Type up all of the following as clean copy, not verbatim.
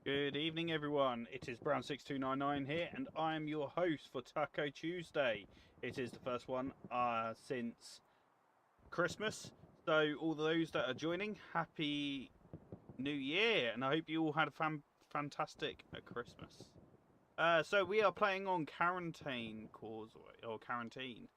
Good evening, everyone. It is Brown6299 here, and I am your host for Taco Tuesday. It is the first one since Christmas. So, all those that are joining, Happy New Year, and I hope you all had a fantastic Christmas. So, we are playing on Quarantine Causeway, or Quarantine,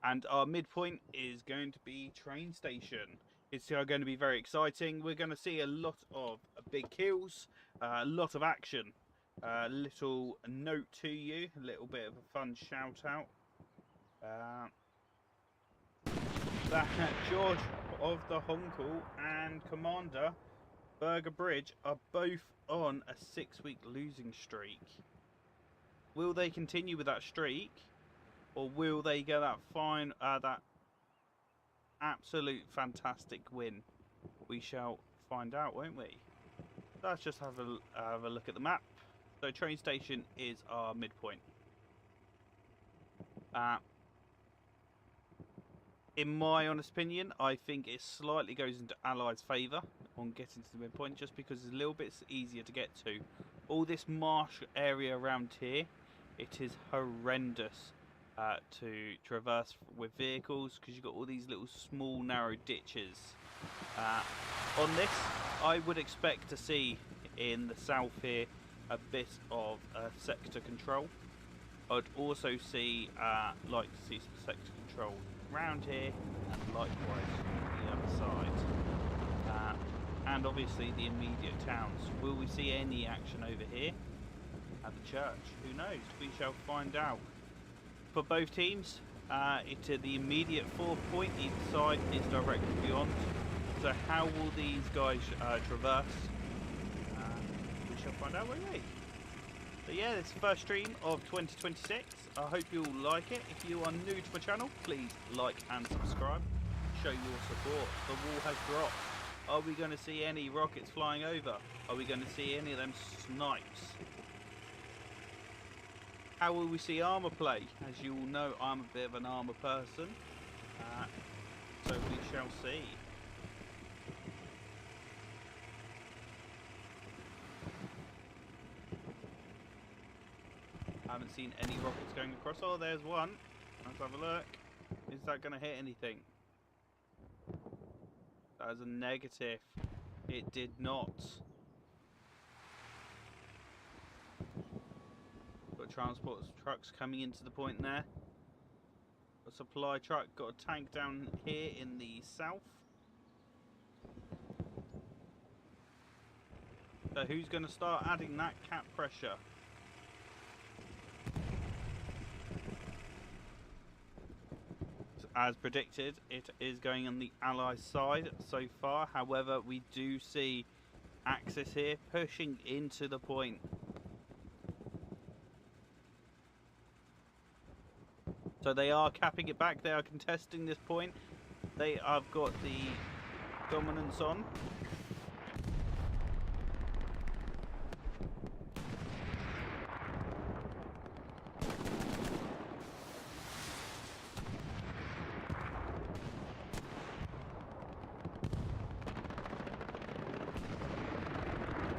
and our midpoint is going to be train station. It's going to be very exciting. We're going to see a lot of big kills, a lot of action. Little note to you, a little bit of a fun shout out. That George of the Honkle and Commander Burger Bridge are both on a 6-week losing streak. Will they continue with that streak? Or will they get that absolute fantastic win? We shall find out, won't we? Let's just have a look at the map. So train station is our midpoint. In my honest opinion, I think it slightly goes into Allies' favour on getting to the midpoint, just because it's a little bit easier to get to. All this marsh area around here, it is horrendous to traverse with vehicles, because you've got all these little small narrow ditches. On this, I would expect to see in the south here a bit of sector control. I'd also like to see some sector control around here, and likewise on the other side. And obviously the immediate towns. Will we see any action over here at the church? Who knows? We shall find out. For both teams, the immediate 4th point either side is directly beyond. So how will these guys traverse? We shall find out, won't we? So yeah, this is the first stream of 2026. I hope you all like it. If you are new to the channel, please like and subscribe. Show your support. The wall has dropped. Are we going to see any rockets flying over? Are we going to see any of them snipes? How will we see armour play? As you all know, I'm a bit of an armour person. So we shall see. I haven't seen any rockets going across. Oh, there's one. Let's have a look. Is that going to hit anything? That is a negative. It did not. Got transport trucks coming into the point there. A supply truck, got a tank down here in the south. So who's going to start adding that cap pressure? As predicted, it is going on the Allies side so far. However, we do see Axis here pushing into the point. So they are capping it back. They are contesting this point. They have got the dominance on.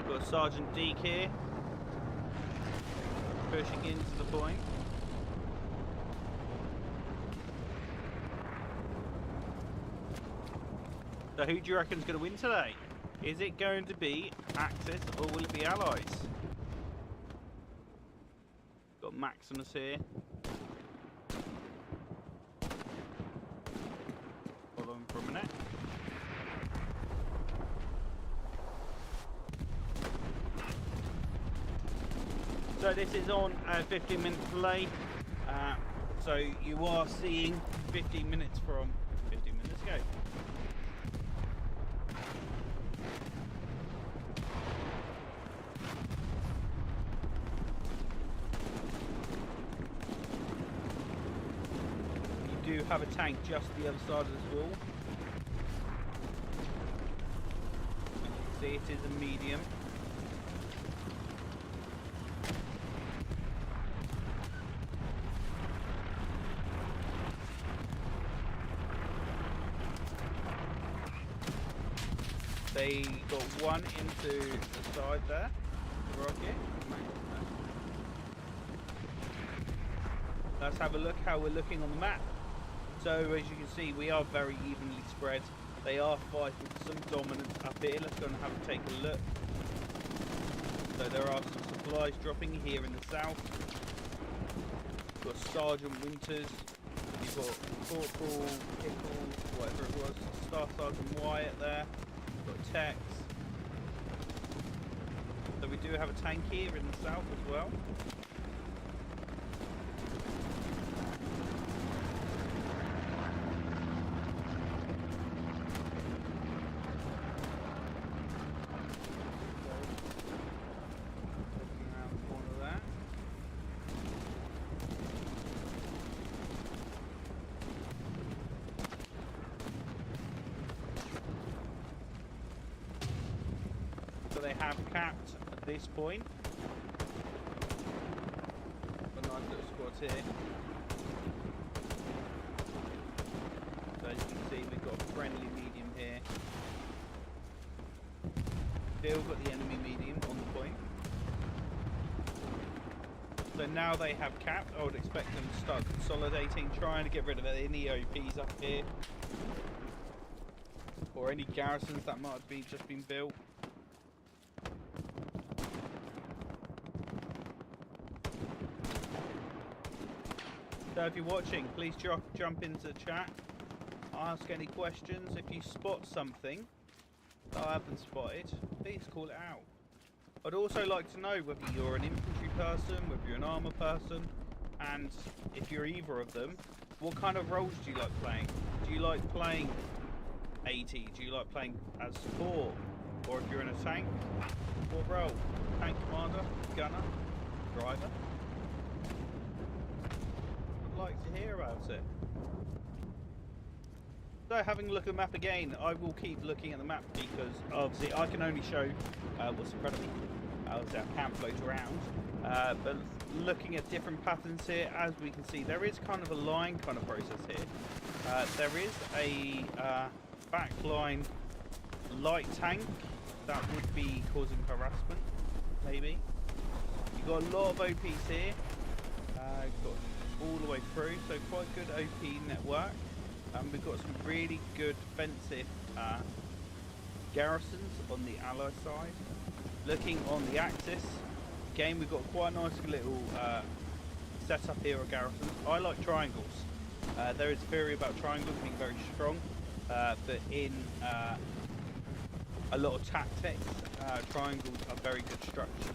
Got Sergeant Deke here, pushing into the point. So who do you reckon is going to win today? Is it going to be Axis or will it be Allies? Got Maximus here. Follow him for a minute. So this is on a 15-minute delay. So you are seeing 15 minutes from 15 minutes ago. You do have a tank just the other side of this wall. See, it is a medium. They got one into the side there, the rocket. Let's have a look how we're looking on the map. So as you can see, we are very evenly spread. They are fighting for some dominance up here. Let's go and take a look. So there are some supplies dropping here in the south. You've got Sergeant Winters. You've got Corporal Pickle, whatever it was. Staff Sergeant Wyatt there. You've got Tex. So we do have a tank here in the south as well. They have capped at this point. A nice little squad here. So as you can see, we've got a friendly medium here. Still got the enemy medium on the point. So now they have capped. I would expect them to start consolidating, trying to get rid of any OPs up here, or any garrisons that might have just been built. So if you're watching, please jump into the chat, ask any questions. If you spot something that I haven't spotted, please call it out. I'd also like to know whether you're an infantry person, whether you're an armour person, and if you're either of them, what kind of roles do you like playing? Do you like playing AT? Do you like playing as support? Or if you're in a tank, what role? Tank commander, gunner, driver? Like to hear about it. So having a look at the map again, I will keep looking at the map because obviously I can only show what's in front of me. Obviously I can't float around, but looking at different patterns here, as we can see, there is kind of a line kind of process here. There is a backline light tank that would be causing harassment, maybe. You've got a lot of OPs here. Got all the way through, so quite good OP network. We've got some really good defensive garrisons on the ally side. Looking on the axis, again we've got quite a nice little setup here of garrisons. I like triangles. There is a theory about triangles being very strong, but in a lot of tactics, triangles are very good structures.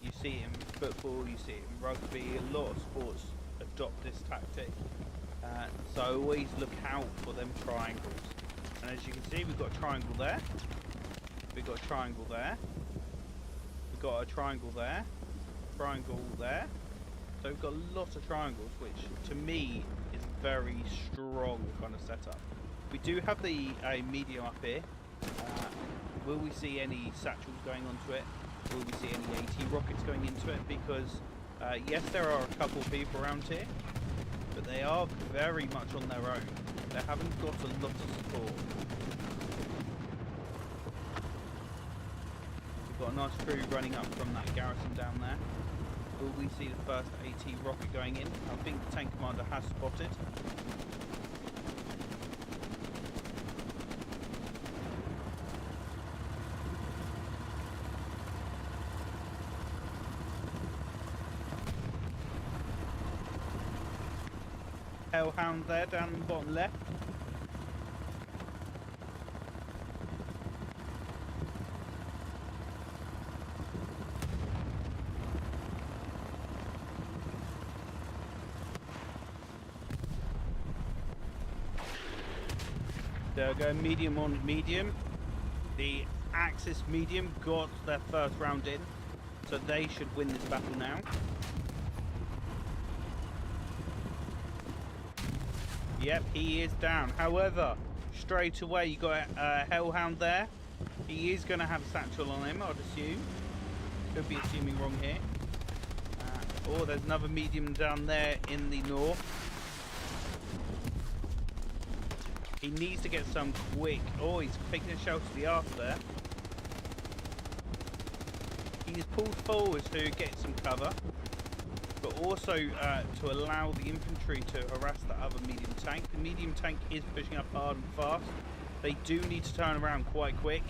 You see it in football, you see it in rugby, a lot of sports adopt this tactic. So always look out for them triangles. And as you can see, we've got a triangle there. We've got a triangle there. We've got a triangle there. Triangle there. So we've got a lot of triangles, which to me is a very strong kind of setup. We do have the medium up here. Will we see any satchels going onto it? Will we see any AT rockets going into it? Because yes, there are a couple of people around here, but they are very much on their own. They haven't got a lot of support. We've got a nice crew running up from that garrison down there. Will we see the first AT rocket going in? I think the tank commander has spotted. Hellhound there down in the bottom left. There we go, medium on medium. The Axis medium got their first round in, so they should win this battle now. Yep, he is down. However, straight away you got a Hellhound there. He is going to have a satchel on him, I'd assume. Could be assuming wrong here. Oh, there's another medium down there in the north. He needs to get some quick. Oh, he's taking a shell to the aft there. He's pulled forward to get some cover, but also to allow the infantry to harass the other medium tank. The medium tank is pushing up hard and fast. They do need to turn around quite quick.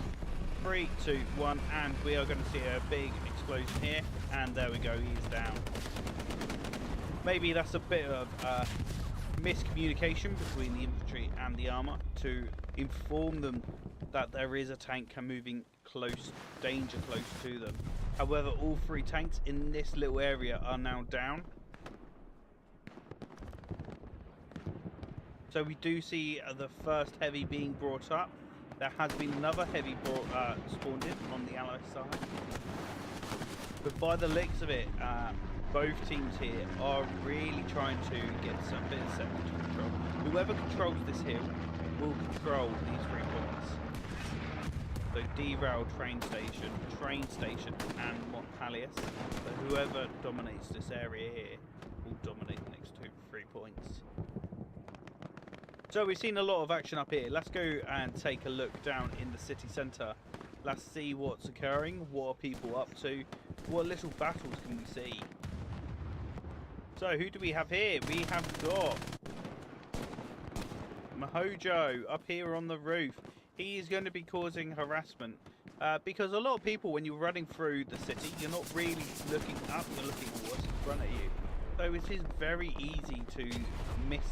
3, 2, 1, and we are going to see a big explosion here. And there we go, he's down. Maybe that's a bit of miscommunication between the infantry and the armour to inform them that there is a tank moving close, danger close to them. However, all 3 tanks in this little area are now down. So we do see the first heavy being brought up. There has been another heavy spawned in on the Allied side. But by the looks of it, both teams here are really trying to get some bit of sector control. Whoever controls this hill will control these 3 points. So derail train station, and Montpelier. So whoever dominates this area here will dominate the next 3 points. So we've seen a lot of action up here. Let's go and take a look down in the city centre. Let's see what's occurring, what are people up to, what little battles can we see. So who do we have here? We have got Mahojo up here on the roof. He is going to be causing harassment because a lot of people, when you're running through the city, you're not really looking up, you're looking at what's in front of you. So it is very easy to miss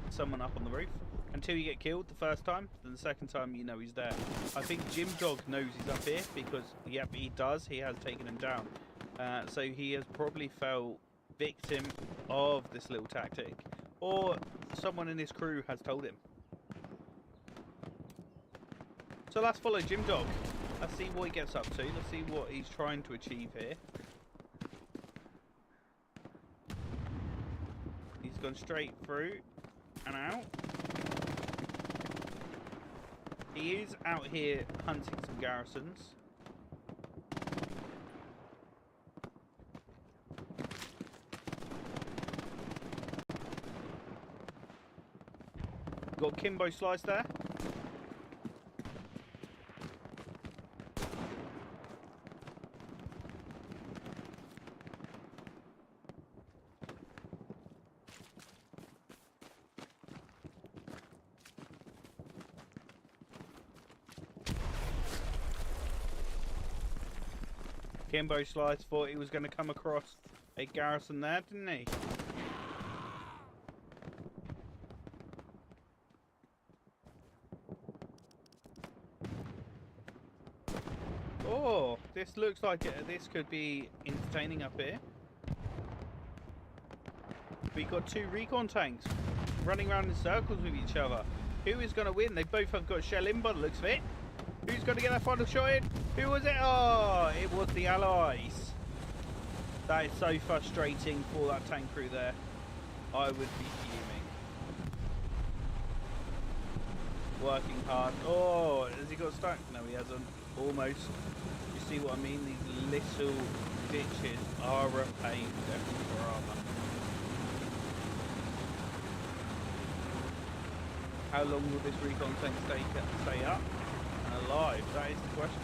someone up on the roof until you get killed the first time. Then the second time, you know he's there. I think Jim Dog knows he's up here because, yep, he does. He has taken him down. So he has probably fell victim of this little tactic, or someone in his crew has told him. So let's follow Jim Dog. Let's see what he gets up to. Let's see what he's trying to achieve here. He's gone straight through and out. He is out here hunting some garrisons. Got Kimbo Slice there. Kimbo Slice thought he was going to come across a garrison there, didn't he? Oh, this looks like this could be entertaining up here. We've got 2 recon tanks running around in circles with each other. Who is going to win? They both have got shell in by the looks of it. Who's going to get that final shot in? Who was it? Oh, it was the Allies. That is so frustrating for that tank crew there. I would be fuming. Working hard. Oh, has he got stuck? No, he hasn't. Almost. You see what I mean? These little ditches are a pain, definitely for armour. How long will this recon tank stay up and alive? That is the question.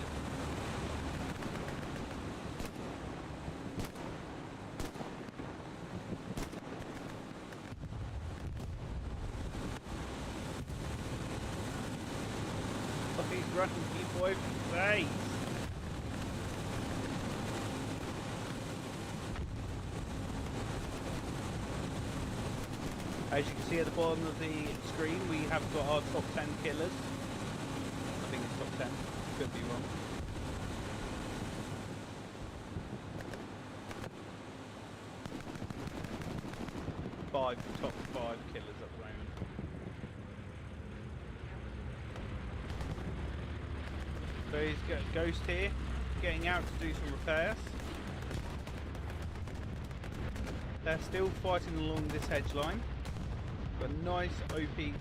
Look, he's running people over the face. As you can see at the bottom of the screen, we have got our top 10 killers. I think it's top 10, could be wrong. Top 5 killers at the moment. So he's got Ghost here, getting out to do some repairs. They're still fighting along this hedge line. Got a nice OP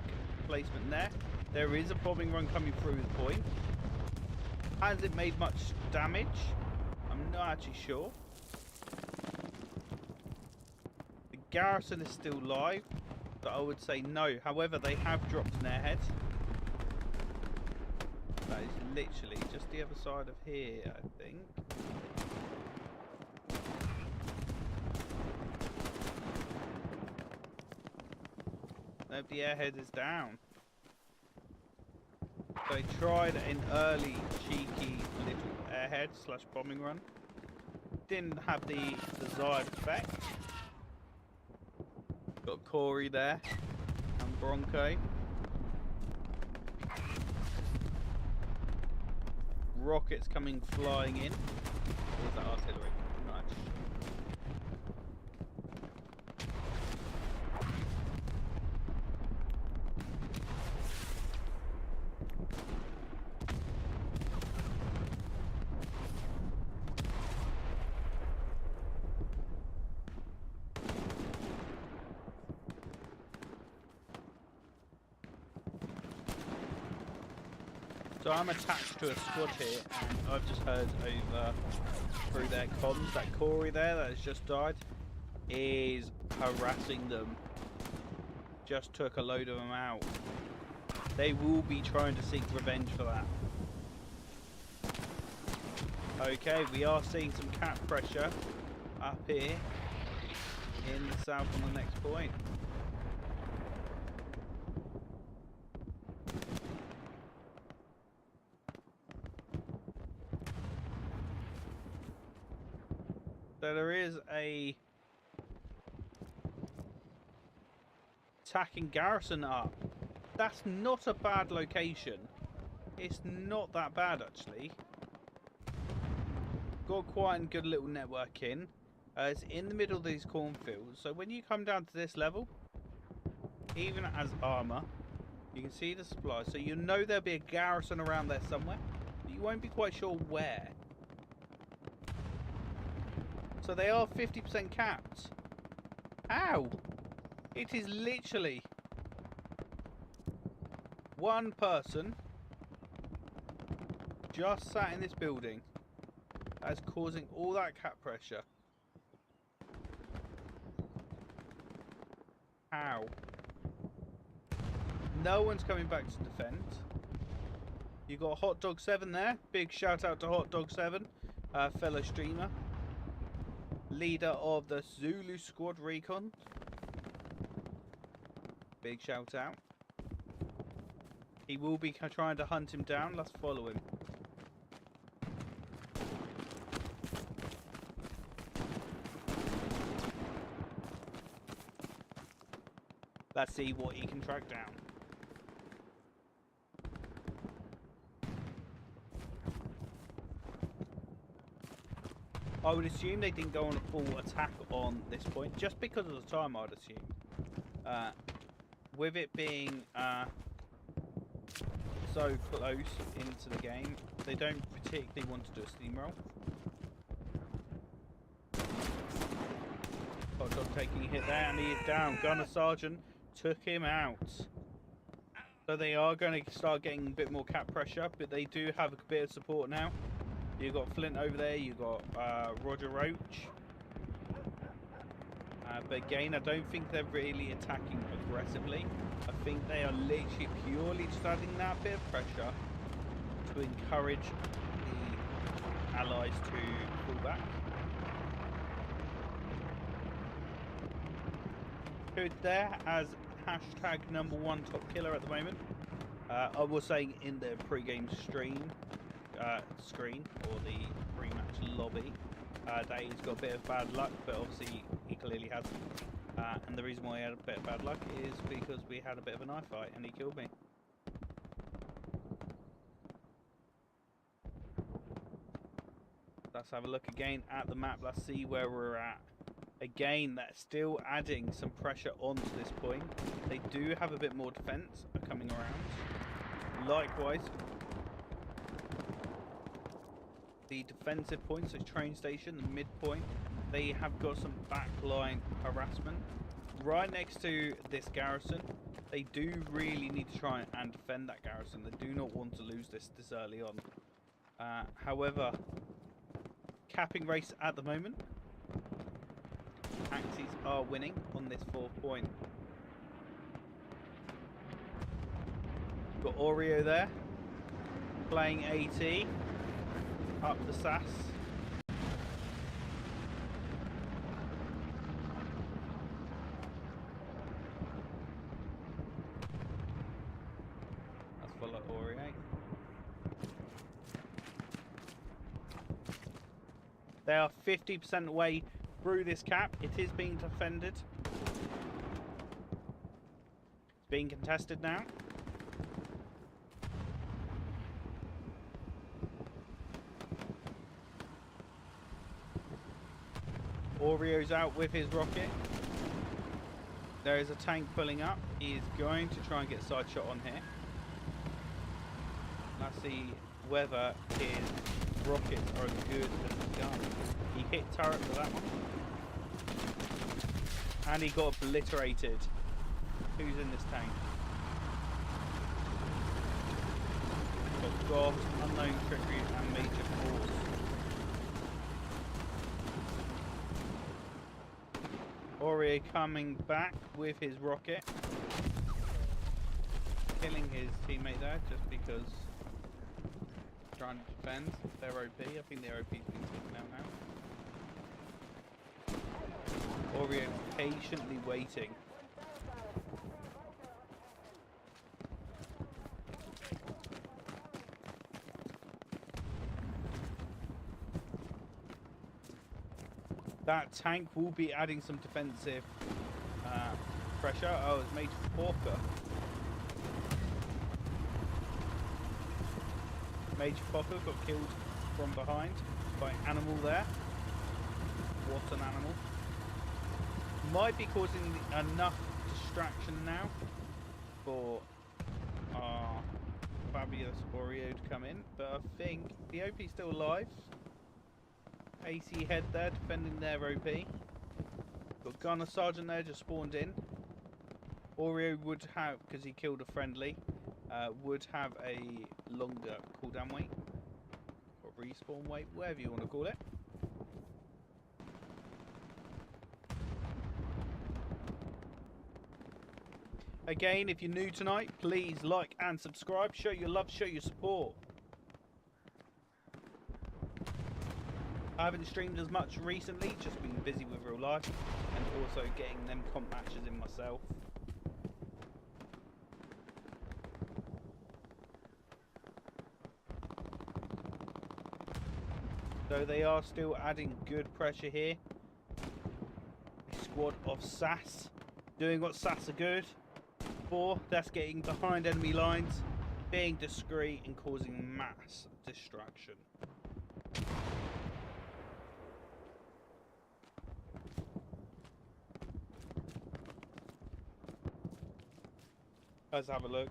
placement there. There is a bombing run coming through the point. Has it made much damage? I'm not actually sure. The garrison is still live, but I would say no. However, they have dropped an airhead. literally just the other side of here, I think. Nope, the airhead is down. So I tried an early cheeky little airhead / bombing run. Didn't have the desired effect. Got Corey there and Bronco. Rockets coming flying in. Or was that artillery? Nice. So I'm attached to a squad here, and I've just heard over through their comms that Corey there that has just died is harassing them. Just took a load of them out. They will be trying to seek revenge for that. Okay, we are seeing some cap pressure up here in the south on the next point. So there is a attacking garrison up. That's not a bad location. It's not that bad actually. Got quite a good little network in. It's in the middle of these cornfields. So when you come down to this level, even as armor, you can see the supply. So you know there'll be a garrison around there somewhere. But you won't be quite sure where. So they are 50% capped. Ow! It is literally one person just sat in this building that's causing all that cap pressure. How? No one's coming back to defend. You got Hot Dog 7 there. Big shout out to Hot Dog 7, fellow streamer. Leader of the Zulu Squad Recon. Big shout out. He will be trying to hunt him down. Let's follow him. Let's see what he can track down. I would assume they didn't go on a full attack on this point, just because of the time, I'd assume. With it being so close into the game, they don't particularly want to do a steamroll. Hot Dog taking a hit there, and he is down. Gunner Sergeant took him out. So they are going to start getting a bit more cap pressure, but they do have a bit of support now. You've got Flint over there, you've got Roger Roach. But again, I don't think they're really attacking aggressively. I think they are literally purely just adding that bit of pressure to encourage the allies to pull back. Good there as hashtag #1 top killer at the moment. I was saying in the pre-game stream. Screen or the pre-match lobby that he's got a bit of bad luck, but obviously he clearly has, and the reason why he had a bit of bad luck is because we had a bit of a knife fight and he killed me. Let's have a look again at the map. Let's see where we're at. Again, that's still adding some pressure onto this point. They do have a bit more defense coming around. Likewise, the defensive points, so train station, the midpoint, they have got some backline harassment right next to this garrison. They do really need to try and defend that garrison. They do not want to lose this early on. However, capping race at the moment, Axis are winning on this 4th point. Got Oreo there. playing AT up the SAS. That's full of Ori, eh? They are 50% away through this cap. It is being defended. It's being contested now. Oreo's out with his rocket. There is a tank pulling up. He is going to try and get a side shot on here. Let's see whether his rockets are as good as the gun. He hit turret for that one. And he got obliterated. Who's in this tank? Got God, Unknown Trickery and Major Force. Oreo coming back with his rocket. Killing his teammate there just because he's trying to defend their OP. I think their OP's been taken out now. Oreo patiently waiting. That tank will be adding some defensive pressure. Oh, it's Major Porker. Major Porker got killed from behind by an animal there. What an animal. Might be causing enough distraction now for our fabulous Oreo to come in, but I think the OP's still alive. AC head there defending their OP. Got Gunner Sergeant there just spawned in. Oreo would have, because he killed a friendly, would have a longer cooldown wait. Or respawn wait, whatever you want to call it. Again, if you're new tonight, please like and subscribe. Show your love, show your support. I haven't streamed as much recently, just been busy with real life and also getting them comp matches in myself. So they are still adding good pressure here. A squad of SAS doing what SAS are good for. That's getting behind enemy lines, being discreet and causing mass distraction. Let's have a look.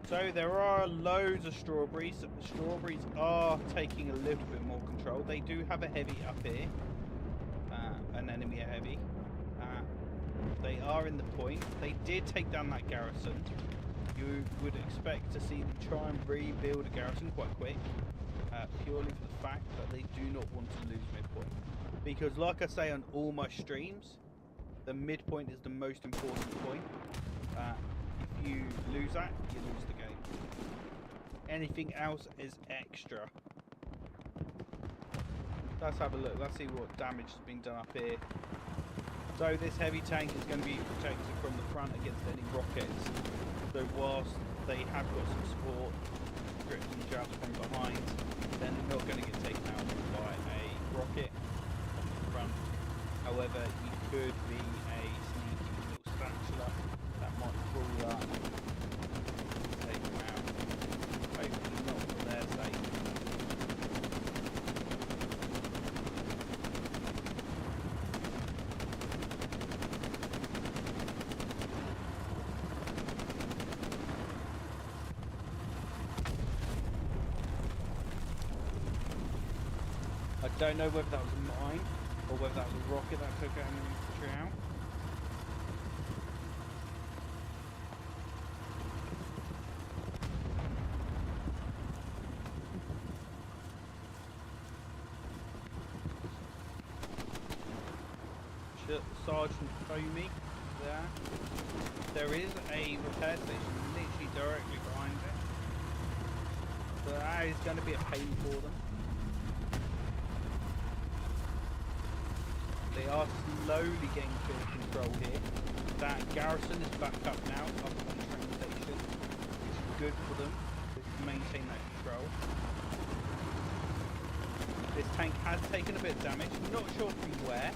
So there are loads of strawberries. The strawberries are taking a little bit more control. They do have a heavy up here. An enemy a heavy. They are in the point. They did take down that garrison. You would expect to see them try and rebuild a garrison quite quick. Purely for the fact that they do not want to lose midpoint. Because like I say on all my streams, the midpoint is the most important point. If you lose that, you lose the game. Anything else is extra. Let's have a look. Let's see what damage has been done up here. So this heavy tank is going to be protected from the front against any rockets. So whilst they have got some support, drips and jabs from behind, then they're not going to get taken out by a rocket on the front. However, you could be a sneaky little spatula that might fall up, take them out. Hopefully not for their sake. I don't know whether that was a mine or whether that was a rocket that took an infantry out. Sergeant Foamy there. there is a repair station literally directly behind it. So that is going to be a pain for them. They are slowly getting a bit of control here. That garrison is back up now, up on the train station. It's good for them to maintain that control. This tank has taken a bit of damage, not sure from where.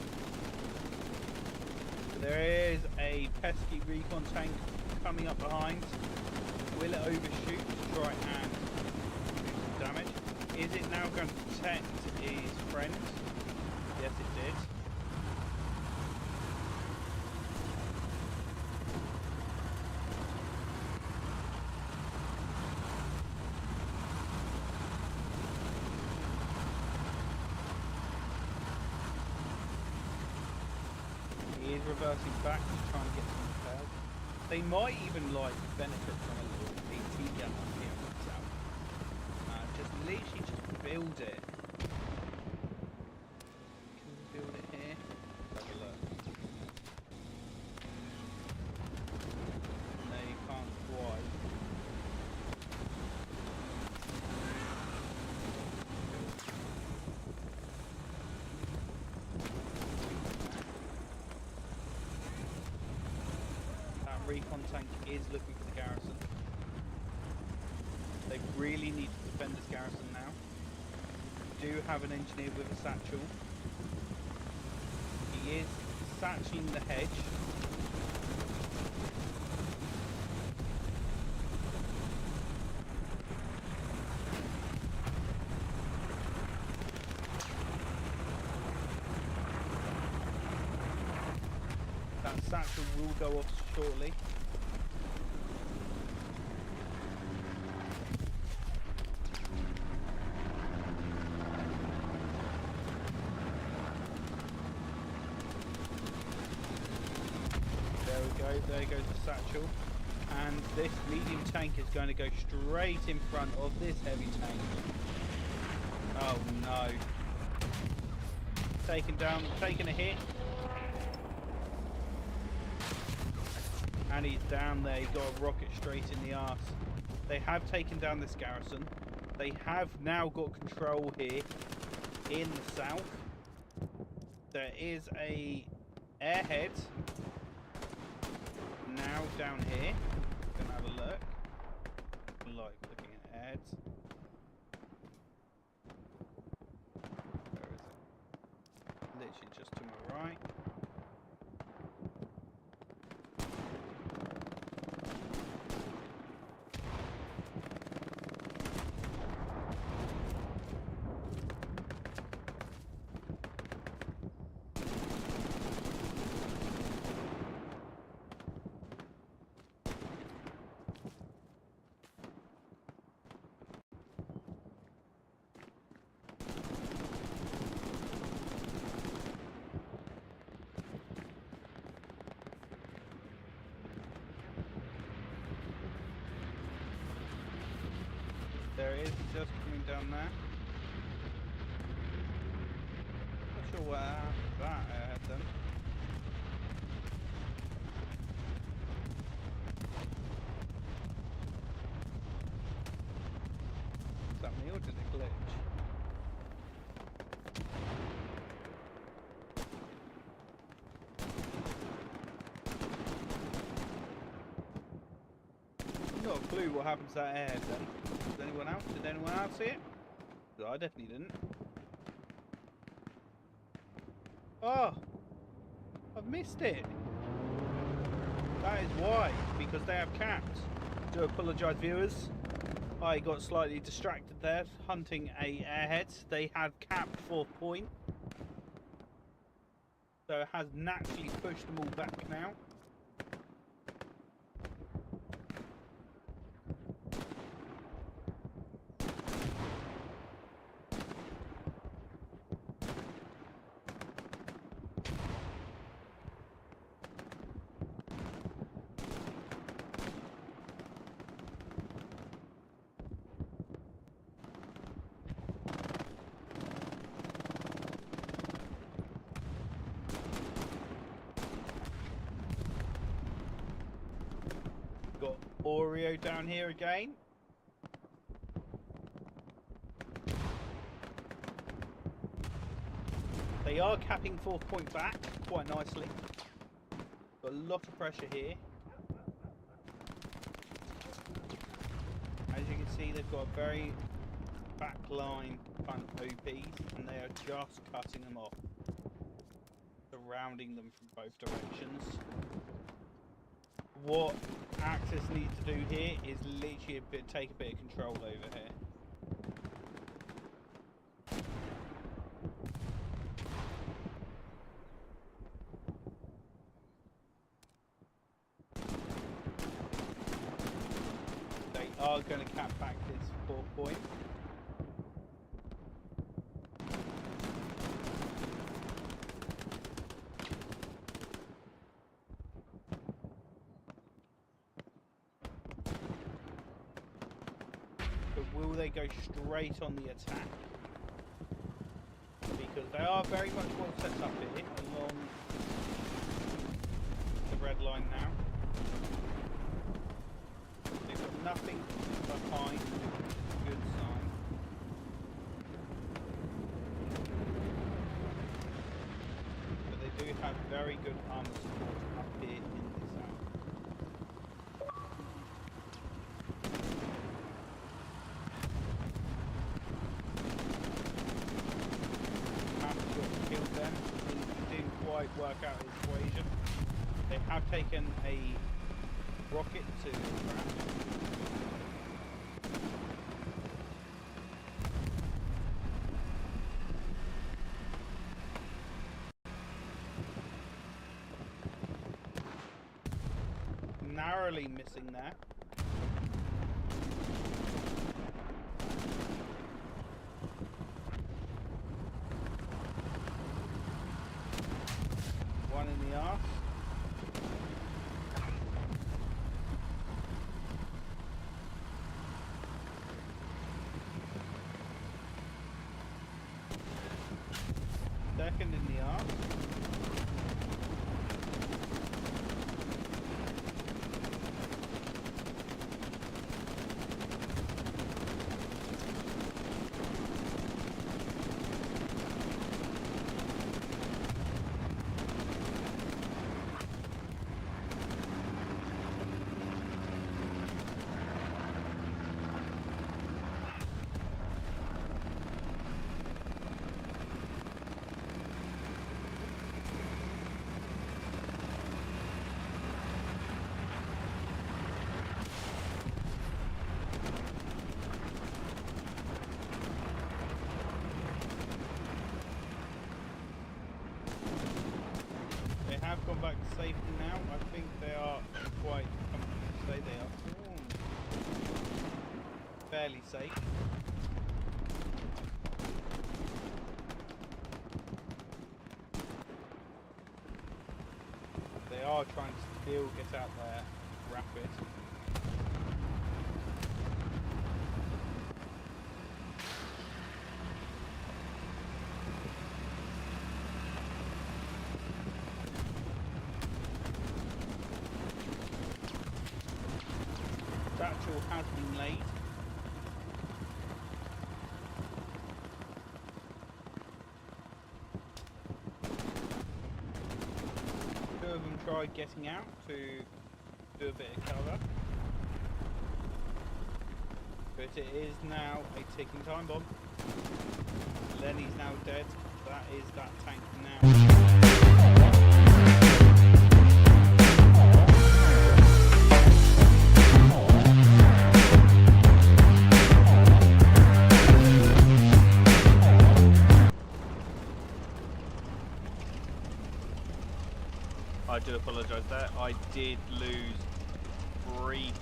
But there is a pesky recon tank coming up behind. Will it overshoot to try and do some damage? Is it now going to protect his friend? Yes, it did. He is reversing back to try and get some repairs. They might even like benefit from a little AT gun up here on the south. Just literally just build it. Can we build it here? Let's have a look. No, you can't quite. Recon tank is looking for the garrison. They really need to defend this garrison now. Do have an engineer with a satchel. He is satcheling the hedge. That satchel will go off shortly. There we go, there goes the satchel. And this medium tank is going to go straight in front of this heavy tank. Oh no. Taken down, taking a hit. And he's down there, he got a rocket straight in the arse. They have taken down this garrison. They have now got control here in the south. There is a airhead now down here. Gonna have a look. Like looking at airheads. Where is it? Literally just to my right. There is just coming down there. Not sure what happened to that airhead then. Is that me or did it glitch? Not a clue what happened to that airhead then. Did anyone else see it? I definitely didn't. Oh! I've missed it! That is why, because they have capped. Do apologise, viewers. I got slightly distracted there, hunting a airhead. They had capped 4th point. So it has naturally pushed them all back now. Got Oreo down here again. They are capping 4th point back quite nicely. Got a lot of pressure here. As you can see, they've got a very back line kind of OPs, and they are just cutting them off, surrounding them from both directions. What Axis needs to do here is literally take a bit of control over here. They are going to cap back this 4th point. Will they go straight on the attack? Because they are very much well set up here along the red line now. They've got nothing behind, good sign. But they do have very good armor support up here in this zone. Them. It didn't quite work out the equation. They have taken a rocket to crash. Narrowly missing there. One in the arse. Second in the arse. Have gone back to safety now. I think they are quite comfortable to say they are fairly safe. They are trying to still get out there rapid. Satchel has been laid. Two of them tried getting out to do a bit of cover, but it is now a ticking time bomb. Lenny's now dead. That is that tank now. I do apologise there. I did lose brief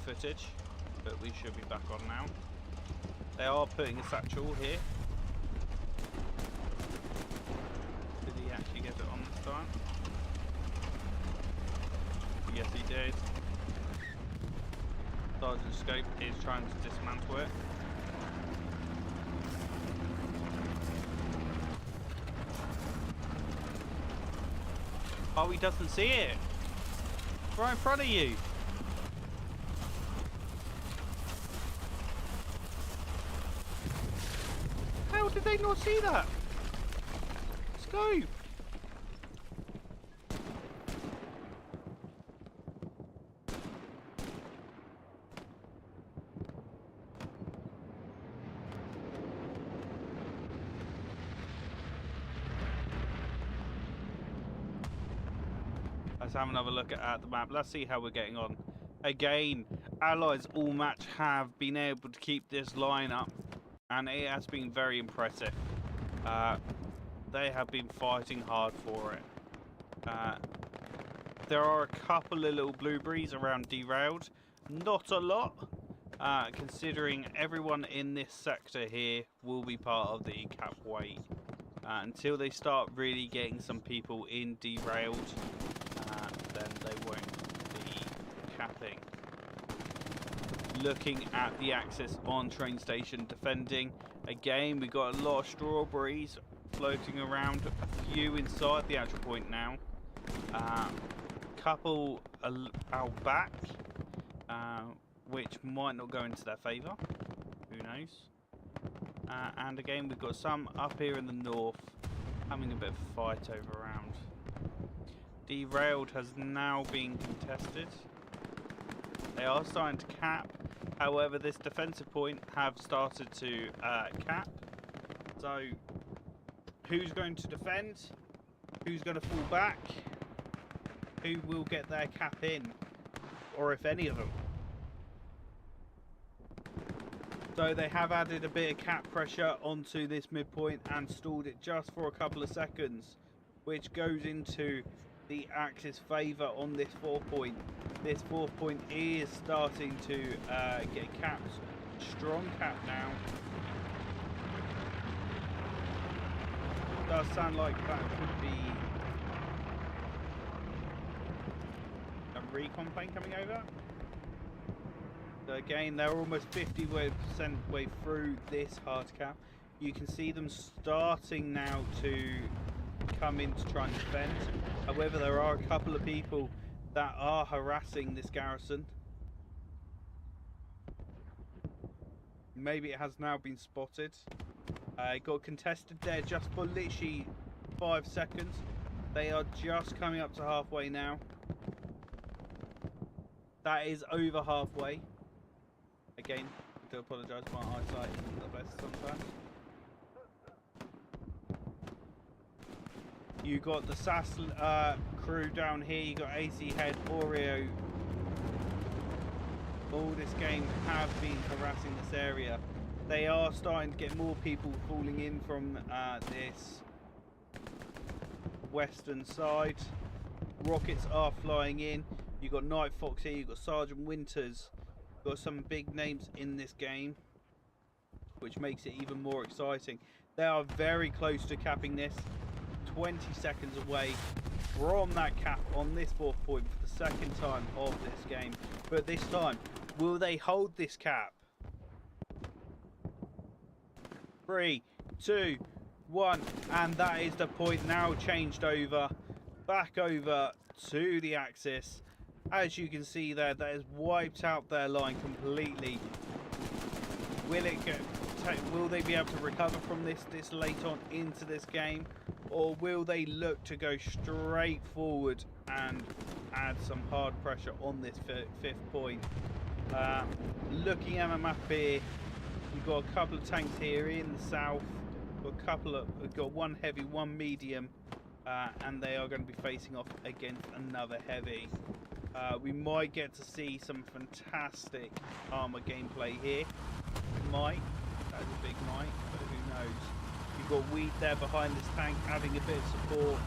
footage, but we should be back on now. They are putting a satchel here. Did he actually get it on this time? Yes, he did. Sergeant Scope is trying to dismantle it. Oh, he doesn't see it. Right in front of you. How did they not see that? Let's go. Let's have another look at the map. Let's see how we're getting on. Again, Allies all match have been able to keep this line up, and it has been very impressive. They have been fighting hard for it. There are a couple of little blueberries around Derailed. Not a lot, considering everyone in this sector here will be part of the cap wave. Until they start really getting some people in Derailed, then they won't be capping. Looking at the axis on train station defending, again we got a lot of strawberries floating around, a few inside the actual point now, couple out back, which might not go into their favour, who knows. And again we've got some up here in the north having a bit of a fight over around. Derailed has now been contested. They are starting to cap, however this defensive point have started to cap. So who's going to defend? Who's going to fall back? Who will get their cap in? Or if any of them. So they have added a bit of cap pressure onto this midpoint and stalled it just for a couple of seconds, which goes into the Axis favour on this 4-point. This 4-point is starting to get capped. Strong cap now. Does sound like that could be a recon plane coming over. So again, they're almost 50% way through this hard cap. You can see them starting now to come in to try and defend. However, there are a couple of people that are harassing this garrison. Maybe it has now been spotted. It got contested there just for literally 5 seconds. They are just coming up to halfway now. That is over halfway. Again, I do apologise, my eyesight isn't the best sometimes. You got the SAS crew down here, you got AC Head, Oreo. All this game have been harassing this area. They are starting to get more people falling in from this western side. Rockets are flying in. You got Night Fox here, you got Sergeant Winters. Got some big names in this game, which makes it even more exciting. They are very close to capping this. 20 seconds away from that cap on this 4th point for the second time of this game. But this time, will they hold this cap? 3, 2, 1, and that is the point now changed over, back over to the Axis. As you can see there, that has wiped out their line completely. Will they be able to recover from this late on into this game? Or will they look to go straight forward and add some hard pressure on this 5th point? Looking at the map here, you've got a couple of tanks here in the south. We've got one heavy, one medium, and they are going to be facing off against another heavy. We might get to see some fantastic armor gameplay here. Might. That is a big might, but who knows. You've got Weed there behind this tank having a bit of support.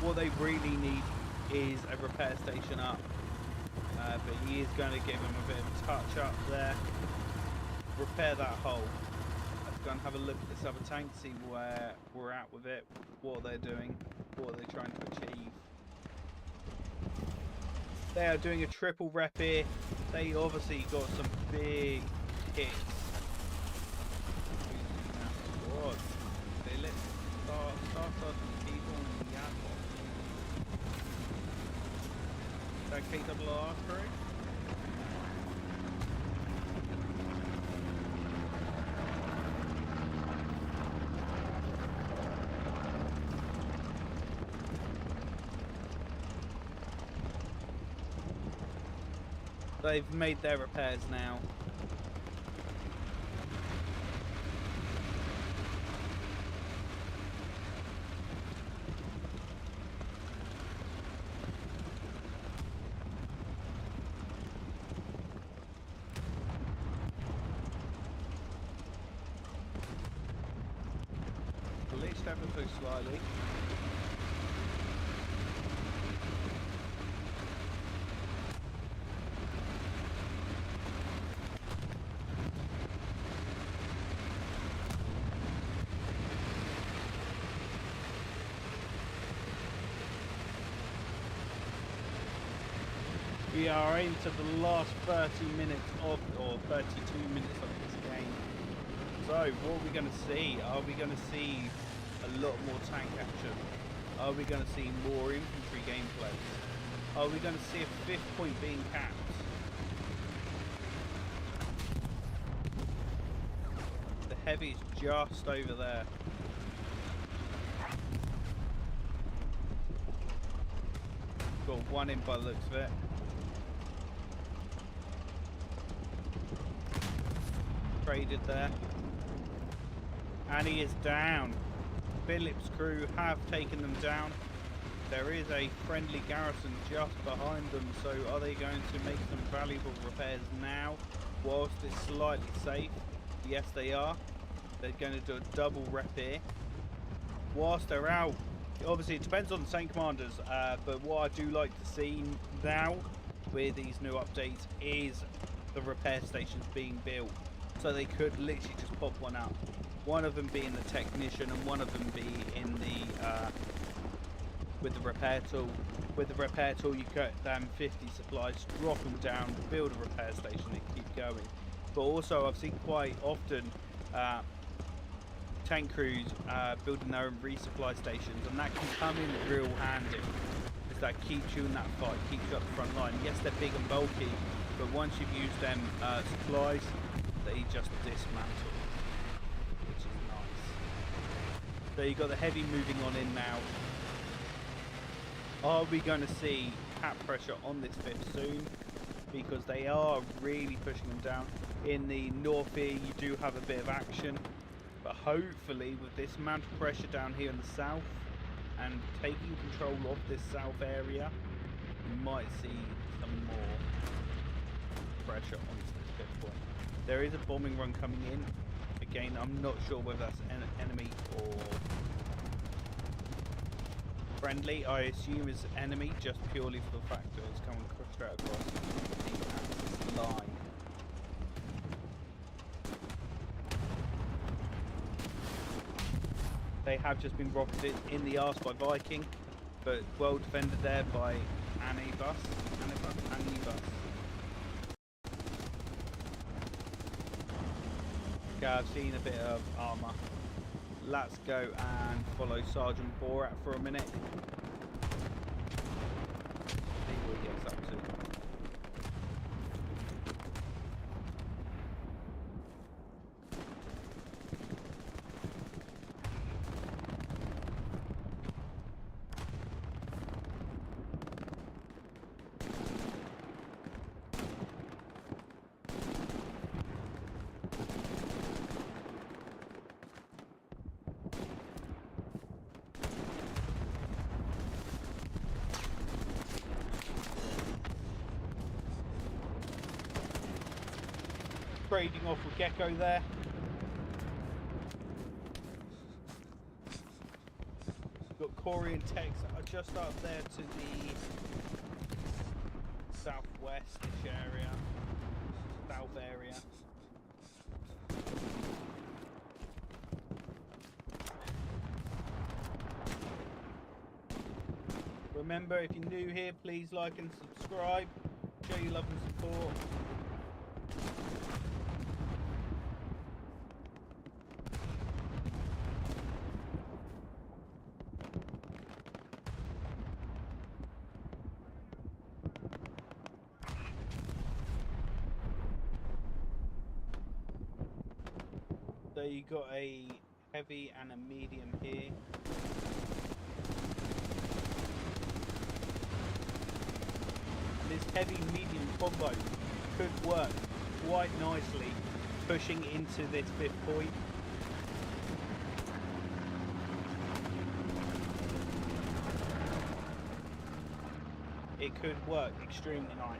What they really need is a repair station up. But he is going to give them a bit of a touch up there. Repair that hole. Let's go and have a look at this other tank, see where we're at with it, what they're doing, what they're trying to achieve. They are doing a triple rep here. They obviously got some big hits. What? They let start people in the KRR crew. They've made their repairs now. Glitched ever so slightly. We are into the last 30 minutes of, or 32 minutes of this game. So, what are we going to see? Are we going to see a lot more tank action? Are we going to see more infantry gameplay? Are we going to see a 5th point being capped? The heavy is just over there. Got one in by the looks of it. Traded there. And he is down. Phillips' crew have taken them down. There is a friendly garrison just behind them, so are they going to make some valuable repairs now whilst it's slightly safe? Yes, they are. They're going to do a double rep here whilst they're out. Obviously it depends on the tank commanders, but what I do like to see now with these new updates is the repair stations being built, so they could literally just pop one up. One of them being the technician and one of them be in the with the repair tool. With the repair tool you cut them 50 supplies, drop them down, build a repair station and keep going. But also I've seen quite often tank crews building their own resupply stations, and that can come in real handy, because that keeps you in that fight, keeps you up the front line. Yes, they're big and bulky, but once you've used them supplies, they just dismantle, which is nice. So you've got the heavy moving on in now. Are we going to see cap pressure on this 5th soon? Because they are really pushing them down. In the north here you do have a bit of action, but hopefully with this amount of pressure down here in the south and taking control of this south area, we might see some more pressure onto this 5th point. There is a bombing run coming in. Again, I'm not sure whether that's enemy or friendly. I assume it's enemy just purely for the fact that it's coming straight across the Axis line. They have just been rocketed in the arse by Viking, but well defended there by Anibus. Okay, I've seen a bit of armour. Let's go and follow Sergeant Borat for a minute. See what he gets up to. Trading off with Gecko there. Got Corey and Tex are just up there to the southwest-ish area, south area. Remember, if you're new here, please like and subscribe. Show your love and support. you got a heavy and a medium here. This heavy medium combo could work quite nicely pushing into this 5th point. It could work extremely nice.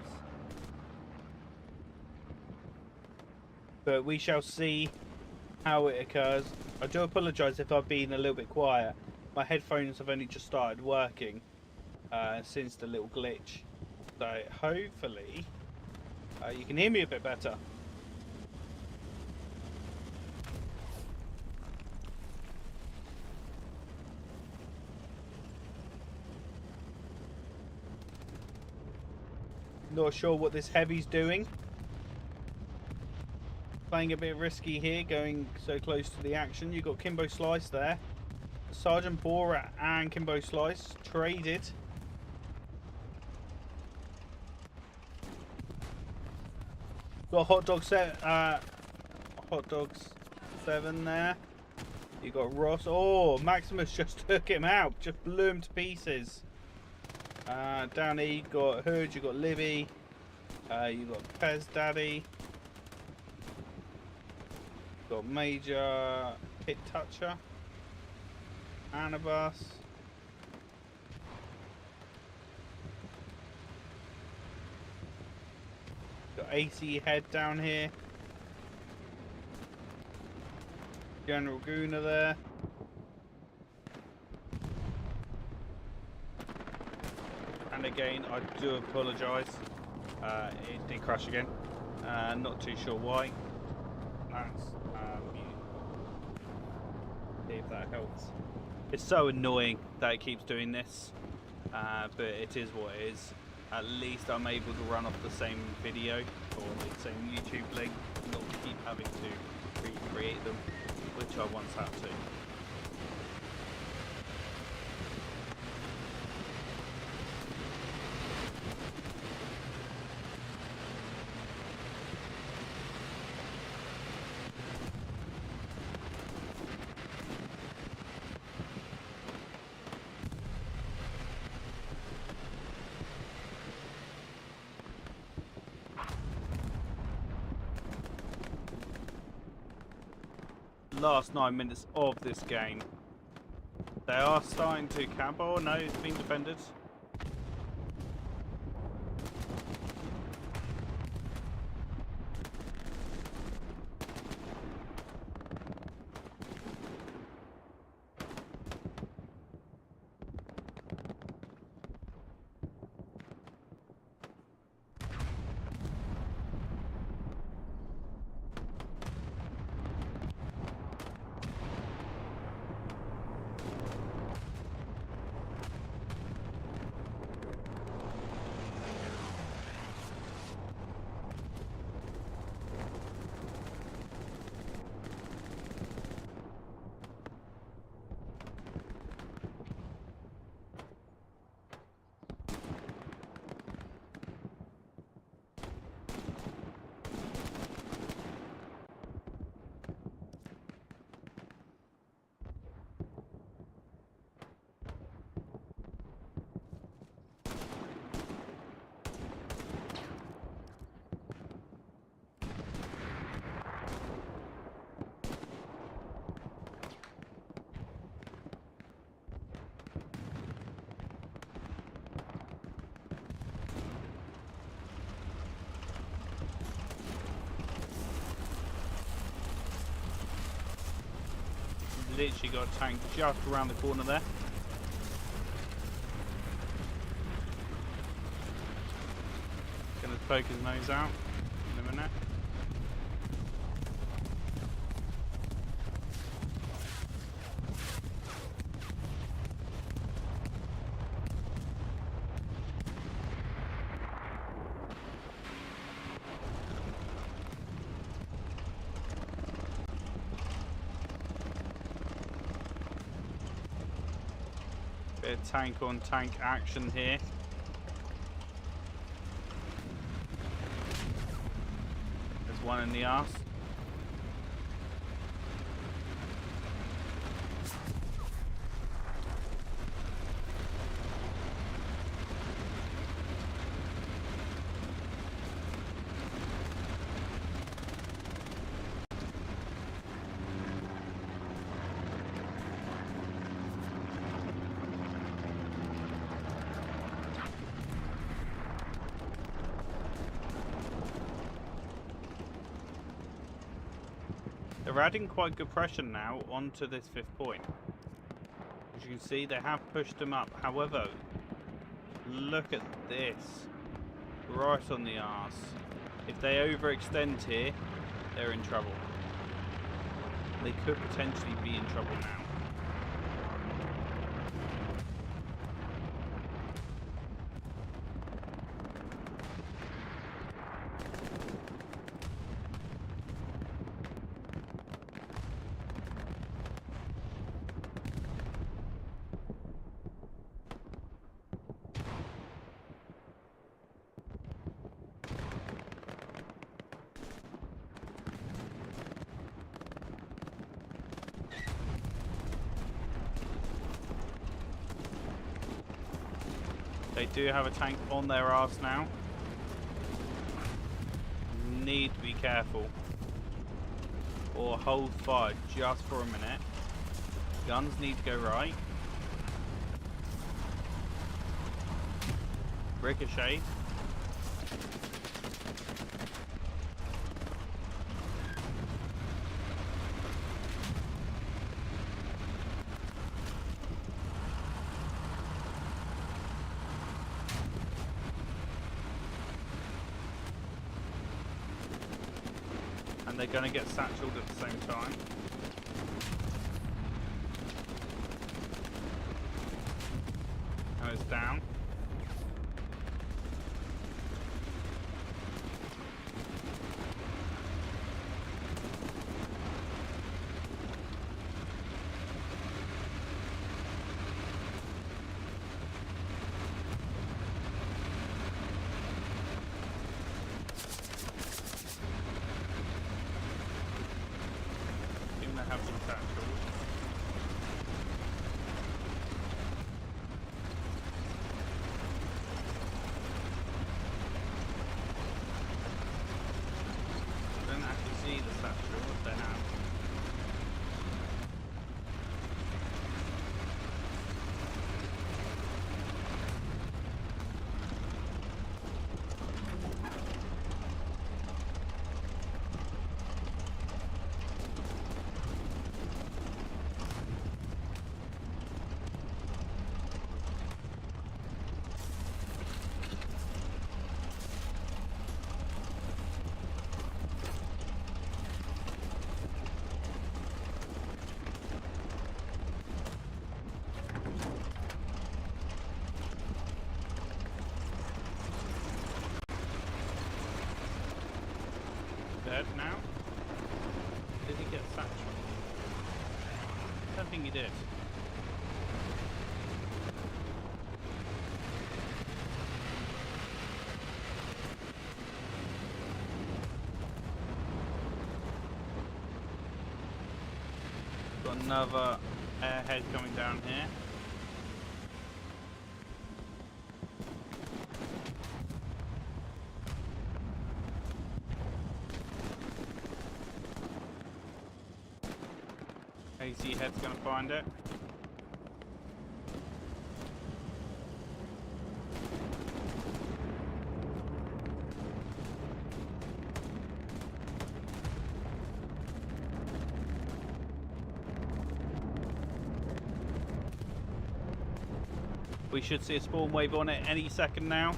But we shall see how it occurs. I do apologise if I've been a little bit quiet. My headphones have only just started working since the little glitch. So hopefully you can hear me a bit better. Not sure what this heavy's doing. Playing a bit risky here, going so close to the action. You've got Kimbo Slice there. Sergeant Borat and Kimbo Slice traded. Got Hot Dogs 7 there. You got Ross. Oh, Maximus just took him out. Just blew him to pieces. Down here you got Hood, you got Libby, you got Pez Daddy, you got Major Pit Toucher, Anubis, got AC Head down here, General Guna there. And again, I do apologise. It did crash again. Not too sure why. That's mute. See if that helps. It's so annoying that it keeps doing this, but it is what it is. At least I'm able to run off the same video or the same YouTube link, not keep having to recreate them, which I once had to. Last 9 minutes of this game. They are starting to camp. Oh no, it's been defended. Literally got a tank just around the corner there. Gonna poke his nose out in a minute. Bit of tank on tank action here. There's one in the arse. They're adding quite good pressure now onto this 5th point. As you can see, they have pushed them up. However, look at this. Right on the arse. If they overextend here, they're in trouble. They could potentially be in trouble now. They do have a tank on their arse now. Need to be careful. Or hold fire just for a minute. Guns need to go right. Ricochet. And they're going to get satcheled at the same time. Now it's down. Have some satchels. I don't actually see the satchel if they have. Dead now? Did he get satchel? I don't think he did. Got another airhead coming down here. AC head's gonna find it. We should see a spawn wave on it any second now.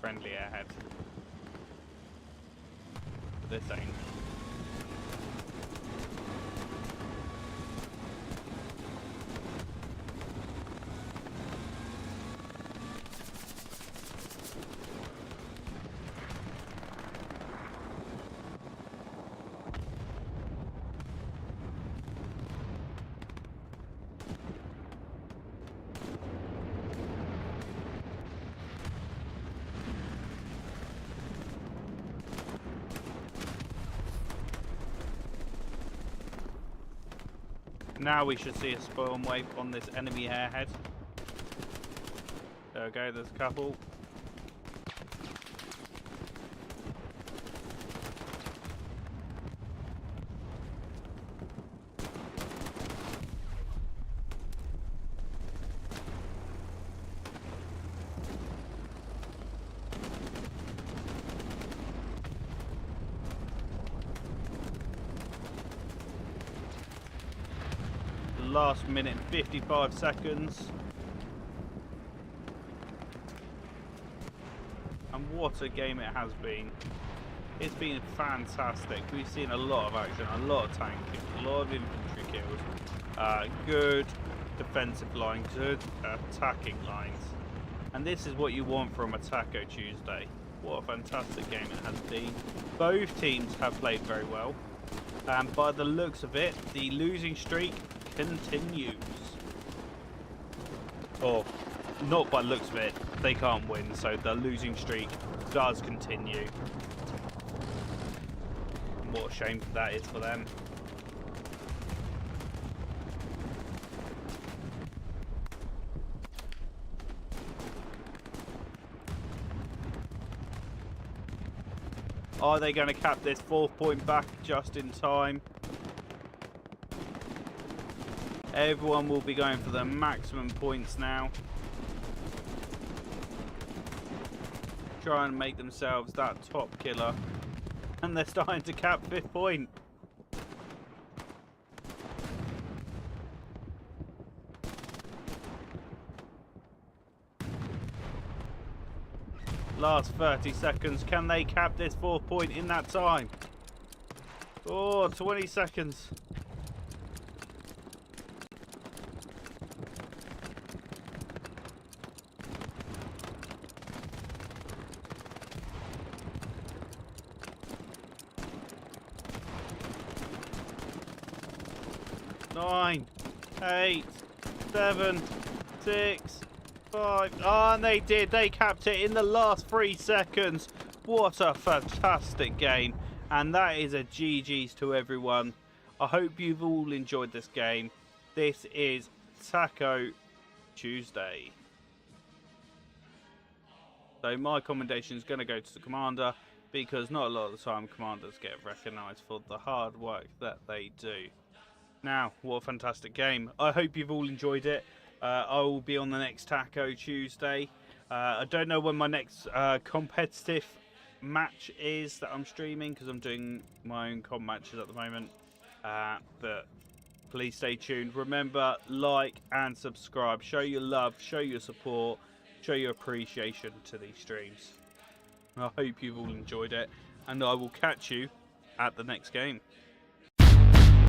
Friendly airhead. But this ain't. Now we should see a spawn wave on this enemy airhead. There we go, there's a couple. last minute and 55 seconds. And what a game it has been. It's been fantastic. We've seen a lot of action, a lot of tank kills, a lot of infantry kills, good defensive line, good attacking lines. And this is what you want from a Taco Tuesday. What a fantastic game it has been. Both teams have played very well. And by the looks of it, the losing streak continues. Or, not by the looks of it, they can't win, so the losing streak does continue. And what a shame that is for them. Are they going to cap this 4th point back just in time? Everyone will be going for the maximum points now. Try and make themselves that top killer. And they're starting to cap 5th point. Last 30 seconds. Can they cap this 4th point in that time? Oh, 20 seconds. Nine, 8, 7, 6, 5. Oh, and they did. They capped it in the last 3 seconds. What a fantastic game. And that is a GG's to everyone. I hope you've all enjoyed this game. This is Taco Tuesday. So my commendation is going to go to the commander, because not a lot of the time commanders get recognised for the hard work that they do. Now, what a fantastic game. I hope you've all enjoyed it. I will be on the next Taco Tuesday. I don't know when my next competitive match is that I'm streaming, because I'm doing my own comp matches at the moment. But please stay tuned. Remember, like and subscribe. Show your love, show your support, show your appreciation to these streams. I hope you've all enjoyed it, and I will catch you at the next game.